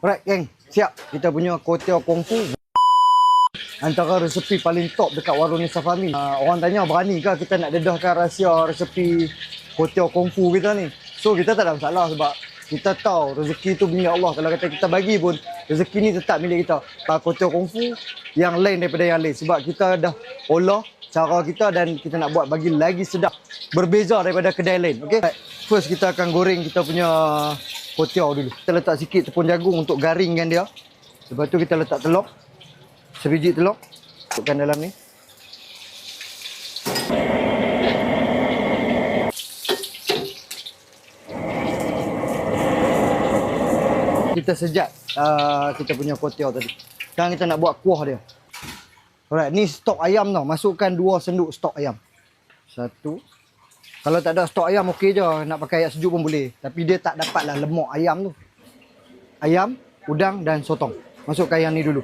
Alright geng, siap. Kita punya kuotiao kungfu antara resepi paling top dekat warung Nisa Fahmi. Orang tanya berani ke kita nak dedahkan rahsia resepi kuotiao kungfu kita ni. So kita tak ada masalah sebab kita tahu rezeki tu milik Allah. Kalau kata kita bagi pun rezeki ni tetap milik kita. Kuotiao kungfu yang lain daripada yang lain sebab kita dah olah cara kita dan kita nak buat bagi lagi sedap, berbeza daripada kedai lain. Okey. First kita akan goreng kita punya kuotiao dulu. Kita letak sikit tepung jagung untuk garingkan dia. Lepas tu kita letak telur. Sebiji telur. Masukkan dalam ni. Kita sejat kita punya kuotiao tadi. Sekarang kita nak buat kuah dia. Alright, ni stok ayam tau. Masukkan 2 senduk stok ayam. 1. Kalau tak ada stok ayam okey je. Nak pakai air sejuk pun boleh. Tapi dia tak dapatlah lemak ayam tu. Ayam, udang dan sotong. Masukkan yang ni dulu.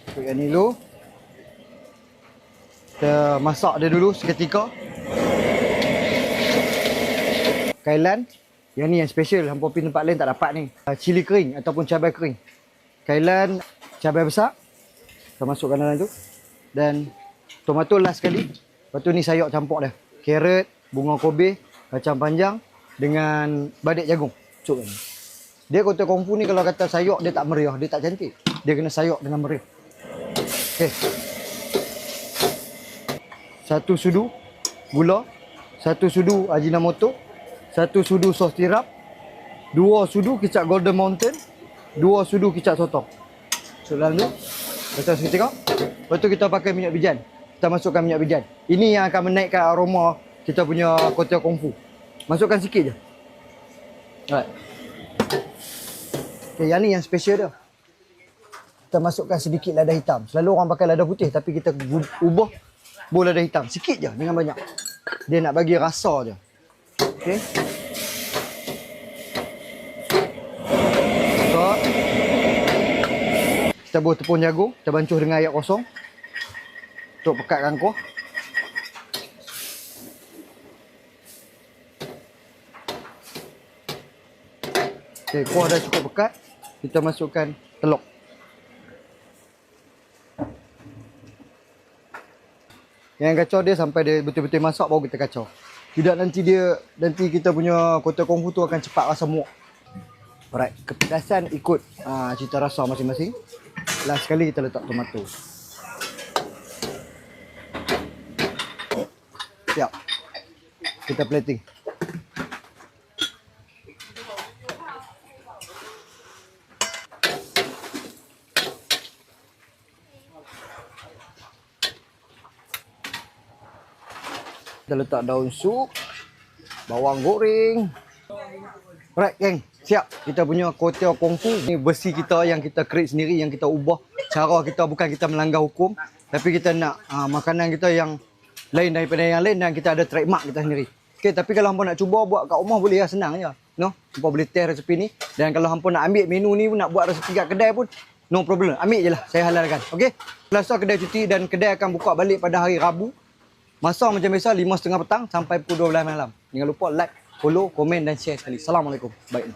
Masukkan yang ni dulu. Kita masak dia dulu seketika. Kailan. Yang ni yang special. Hampa pergi tempat lain tak dapat ni. Cili kering ataupun cabai kering. Kailan cabai besar. Kita masukkan dalam tu. Dan tomato last sekali. Lepas tu ni sayur campur dia. Carrot, bunga kobe, kacang panjang dengan badik jagung. Masukkan. Dia kuotiao kungfu ni kalau kata sayur dia tak meriah, dia tak cantik. Dia kena sayur dengan meriah. Okey. 1 sudu gula, 1 sudu ajinomoto, 1 sudu sos tiram, 2 sudu kicap Golden Mountain, 2 sudu kicap sotong. Masuk dalam tu. Letak seketika. Lepas tu kita pakai minyak bijan. Kita masukkan minyak bijan. Ini yang akan menaikkan aroma kita punya kuotiao kungfu. Masukkan sikit je. Alright. Okay, yang ni yang special dia. Kita masukkan sedikit lada hitam. Selalu orang pakai lada putih tapi kita ubah buah lada hitam. Sikit je, jangan banyak. Dia nak bagi rasa je. Okey. Kita buat tepung jagung, kita bancuh dengan air kosong untuk pekatkan kuah. Okey, kuah dah cukup pekat. Kita masukkan telur. Yang kacau dia sampai dia betul-betul masak baru kita kacau. Tidak nanti kita punya kuotiao kungfu tu akan cepat rasa muak. Alright, kepedasan ikut cita rasa masing-masing. Last sekali kita letak tomato. Siap. Kita plating. Kita letak daun sup, bawang goreng. Alright geng, siap. Kita punya kuotiao kungfu. Ni versi kita yang kita create sendiri, yang kita ubah. Cara kita bukan kita melanggar hukum, tapi kita nak makanan kita yang lain daripada yang lain dan kita ada trademark kita sendiri. Okay, tapi kalau hampa nak cuba buat kat rumah boleh lah, senang je. No? Hampa boleh test resepi ni. Dan kalau hampa nak ambil menu ni nak buat resepi kat kedai pun, no problem. Ambil je lah, saya halalkan. Okay? Selasa kedai cuti dan kedai akan buka balik pada hari Rabu. Masa macam biasa 5.30 petang sampai pukul 12 malam. Jangan lupa like, follow, komen dan share sekali. Assalamualaikum. Baik.